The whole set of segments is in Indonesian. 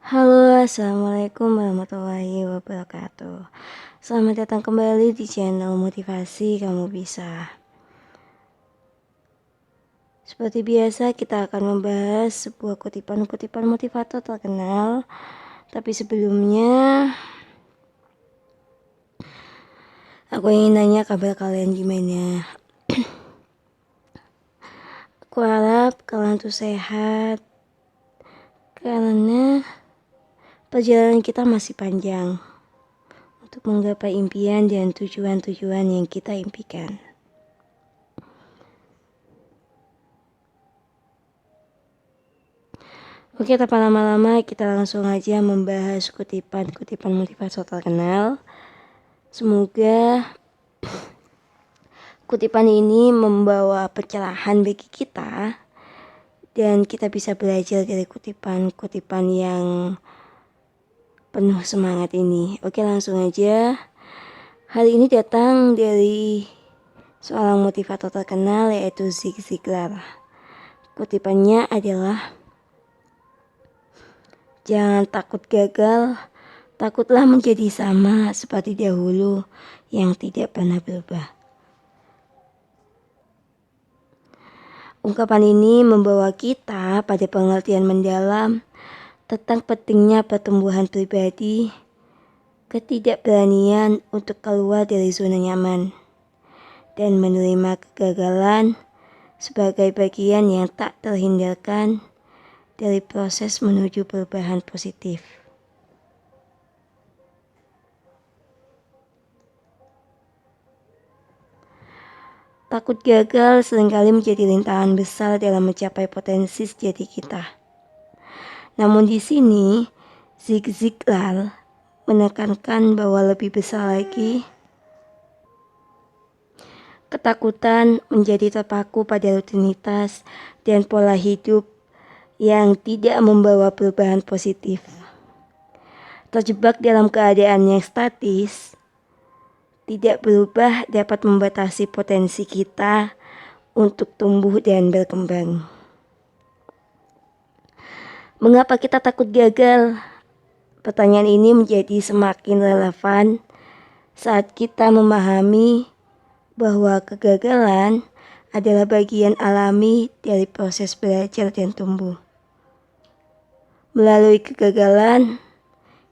Halo, assalamualaikum warahmatullahi wabarakatuh. Selamat datang kembali di channel Motivasi Kamu Bisa. Seperti biasa, kita akan membahas sebuah kutipan-kutipan motivator terkenal. Tapi sebelumnya, aku ingin nanya kabar kalian gimana. Aku harap kalian tuh sehat, karena perjalanan kita masih panjang untuk menggapai impian dan tujuan-tujuan yang kita impikan. Oke, tanpa lama-lama kita langsung aja membahas kutipan-kutipan motivator terkenal. Semoga kutipan ini membawa pencerahan bagi kita dan kita bisa belajar dari kutipan-kutipan yang penuh semangat ini. Oke, langsung aja. Hari ini datang dari seorang motivator terkenal yaitu Zig Ziglar. Kutipannya adalah, "Jangan takut gagal, takutlah menjadi sama seperti dahulu yang tidak pernah berubah." Ungkapan ini membawa kita pada pengertian mendalam tentang pentingnya pertumbuhan pribadi, ketidakberanian untuk keluar dari zona nyaman, dan menerima kegagalan sebagai bagian yang tak terhindarkan dari proses menuju perubahan positif. Takut gagal seringkali menjadi rintangan besar dalam mencapai potensi sejati kita. Namun di sini, Zig Ziglar menekankan bahwa lebih besar lagi, ketakutan menjadi terpaku pada rutinitas dan pola hidup yang tidak membawa perubahan positif. Terjebak dalam keadaan yang statis, tidak berubah dapat membatasi potensi kita untuk tumbuh dan berkembang. Mengapa kita takut gagal? Pertanyaan ini menjadi semakin relevan saat kita memahami bahwa kegagalan adalah bagian alami dari proses belajar dan tumbuh. Melalui kegagalan,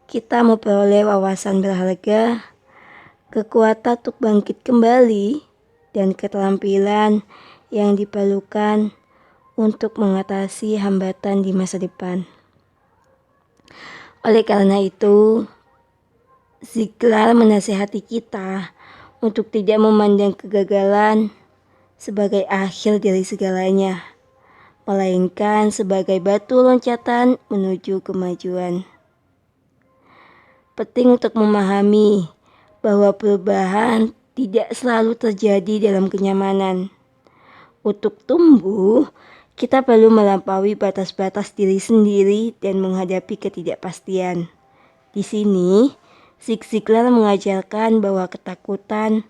kita memperoleh wawasan berharga, kekuatan untuk bangkit kembali, dan keterampilan yang diperlukan untuk mengatasi hambatan di masa depan. Oleh karena itu, Ziglar menasihati kita untuk tidak memandang kegagalan sebagai akhir dari segalanya, melainkan sebagai batu loncatan menuju kemajuan. Penting untuk memahami bahwa perubahan tidak selalu terjadi dalam kenyamanan. Untuk tumbuh, kita perlu melampaui batas-batas diri sendiri dan menghadapi ketidakpastian. Di sini, Zig Ziglar mengajarkan bahwa ketakutan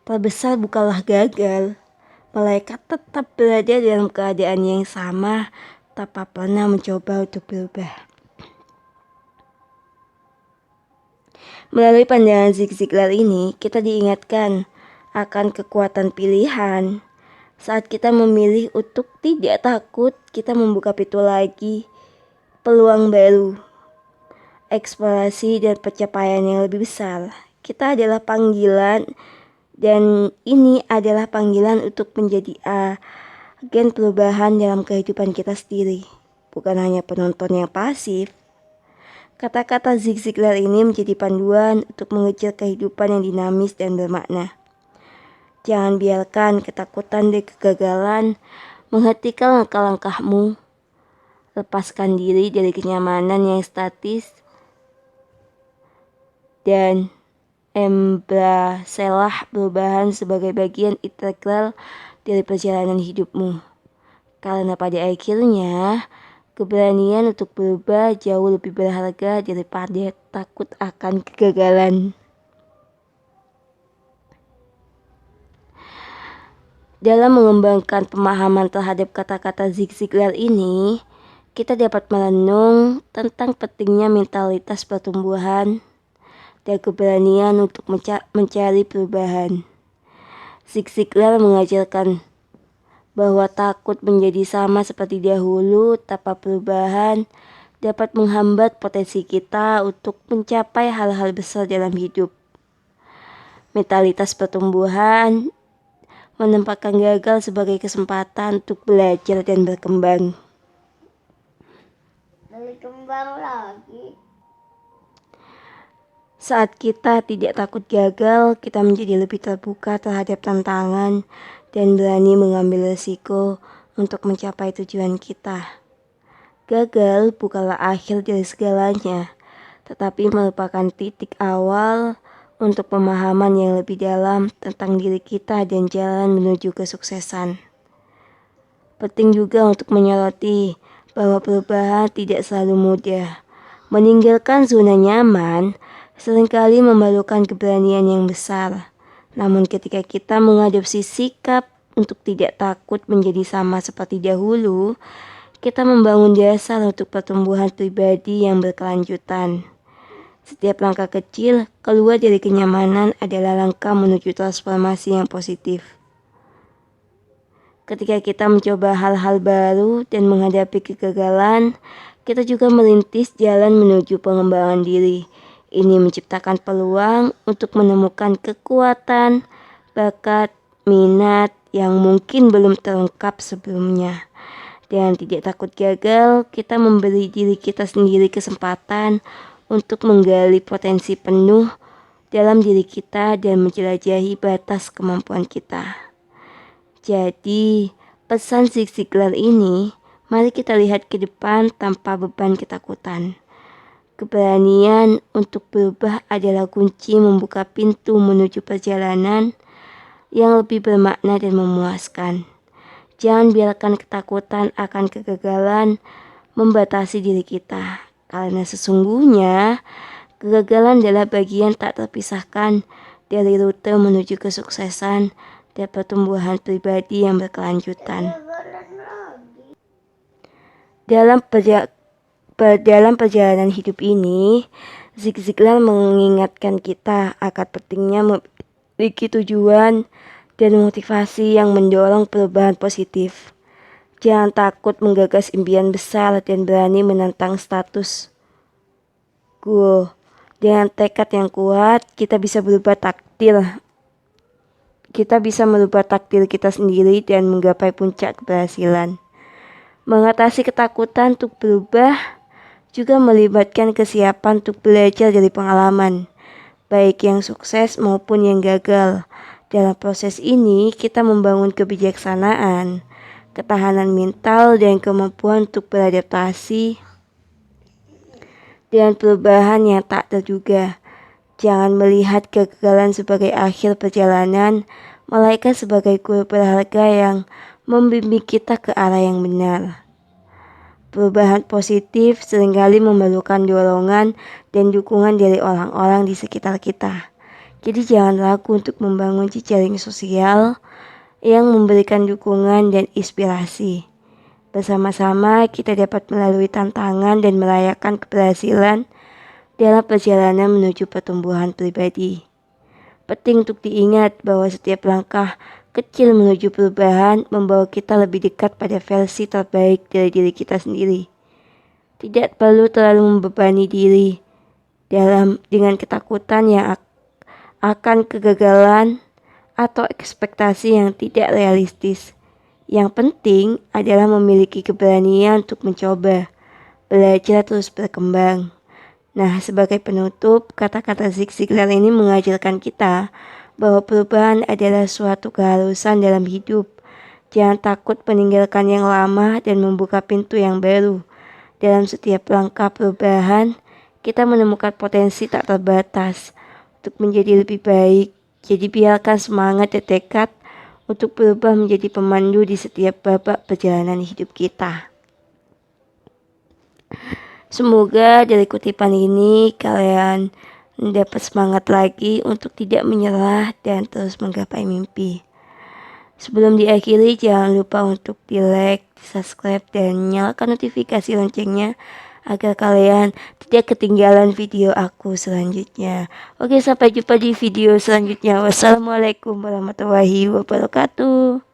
terbesar bukanlah gagal, melainkan tetap berada dalam keadaan yang sama tanpa pernah mencoba untuk berubah. Melalui pandangan Zig Ziglar ini, kita diingatkan akan kekuatan pilihan. Saat kita memilih untuk tidak takut, kita membuka pintu lagi, peluang baru, eksplorasi dan pencapaian yang lebih besar. Kita adalah panggilan, dan ini adalah panggilan untuk menjadi agen perubahan dalam kehidupan kita sendiri, bukan hanya penonton yang pasif. Kata-kata Zig Ziglar ini menjadi panduan untuk mengejar kehidupan yang dinamis dan bermakna. Jangan biarkan ketakutan dan kegagalan menghentikan langkah-langkahmu. Lepaskan diri dari kenyamanan yang statis dan embracelah perubahan sebagai bagian integral dari perjalanan hidupmu. Karena pada akhirnya, keberanian untuk berubah jauh lebih berharga daripada takut akan kegagalan. Dalam mengembangkan pemahaman terhadap kata-kata Zig Ziglar ini, kita dapat merenung tentang pentingnya mentalitas pertumbuhan dan keberanian untuk mencari perubahan. Zig Ziglar mengajarkan bahwa takut menjadi sama seperti dahulu tanpa perubahan dapat menghambat potensi kita untuk mencapai hal-hal besar dalam hidup. Mentalitas pertumbuhan menempatkan gagal sebagai kesempatan untuk belajar dan berkembang. Berkembang lagi. Saat kita tidak takut gagal, kita menjadi lebih terbuka terhadap tantangan dan berani mengambil risiko untuk mencapai tujuan kita. Gagal bukanlah akhir dari segalanya, tetapi merupakan titik awal untuk pemahaman yang lebih dalam tentang diri kita dan jalan menuju kesuksesan. Penting juga untuk menyoroti bahwa perubahan tidak selalu mudah. Meninggalkan zona nyaman seringkali memerlukan keberanian yang besar. Namun ketika kita mengadopsi sikap untuk tidak takut menjadi sama seperti dahulu, kita membangun dasar untuk pertumbuhan pribadi yang berkelanjutan. Setiap langkah kecil keluar dari kenyamanan adalah langkah menuju transformasi yang positif. Ketika kita mencoba hal-hal baru dan menghadapi kegagalan, kita juga merintis jalan menuju pengembangan diri. Ini menciptakan peluang untuk menemukan kekuatan, bakat, minat yang mungkin belum terungkap sebelumnya. Dengan tidak takut gagal, kita memberi diri kita sendiri kesempatan untuk menggali potensi penuh dalam diri kita dan menjelajahi batas kemampuan kita. Jadi, pesan Zig Ziglar ini, mari kita lihat ke depan tanpa beban ketakutan. Keberanian untuk berubah adalah kunci membuka pintu menuju perjalanan yang lebih bermakna dan memuaskan. Jangan biarkan ketakutan akan kegagalan membatasi diri kita, karena sesungguhnya kegagalan adalah bagian tak terpisahkan dari rute menuju kesuksesan dan pertumbuhan pribadi yang berkelanjutan. Dalam perjalanan hidup ini, Zig Ziglar mengingatkan kita akan pentingnya memiliki tujuan dan motivasi yang mendorong perubahan positif. Jangan takut menggagas impian besar dan berani menantang status quo. Dengan tekad yang kuat, kita bisa merubah takdir kita sendiri dan menggapai puncak keberhasilan. Mengatasi ketakutan untuk berubah juga melibatkan kesiapan untuk belajar dari pengalaman, baik yang sukses maupun yang gagal. Dalam proses ini, kita membangun kebijaksanaan, ketahanan mental, dan kemampuan untuk beradaptasi dengan perubahan yang tak terduga. Jangan melihat kegagalan sebagai akhir perjalanan, melainkan sebagai guru berharga yang membimbing kita ke arah yang benar. Perubahan positif seringkali memerlukan dorongan dan dukungan dari orang-orang di sekitar kita. Jadi jangan ragu untuk membangun jejaring sosial yang memberikan dukungan dan inspirasi. Bersama-sama kita dapat melalui tantangan dan merayakan keberhasilan dalam perjalanan menuju pertumbuhan pribadi. Penting untuk diingat bahwa setiap langkah kecil menuju perubahan membawa kita lebih dekat pada versi terbaik dari diri kita sendiri. Tidak perlu terlalu membebani diri dengan ketakutan yang akan kegagalan atau ekspektasi yang tidak realistis. Yang penting adalah memiliki keberanian untuk mencoba, belajar terus berkembang. Nah, sebagai penutup, kata-kata Zig Ziglar ini mengajarkan kita bahwa perubahan adalah suatu keharusan dalam hidup. Jangan takut meninggalkan yang lama dan membuka pintu yang baru. Dalam setiap langkah perubahan, kita menemukan potensi tak terbatas untuk menjadi lebih baik. Jadi biarkan semangat dan tekad untuk berubah menjadi pemandu di setiap babak perjalanan hidup kita. Semoga dari kutipan ini kalian dapat semangat lagi untuk tidak menyerah dan terus menggapai mimpi. Sebelum diakhiri, jangan lupa untuk di like, subscribe dan nyalakan notifikasi loncengnya agar kalian tidak ketinggalan video aku selanjutnya. Oke, sampai jumpa di video selanjutnya. Wassalamualaikum warahmatullahi wabarakatuh.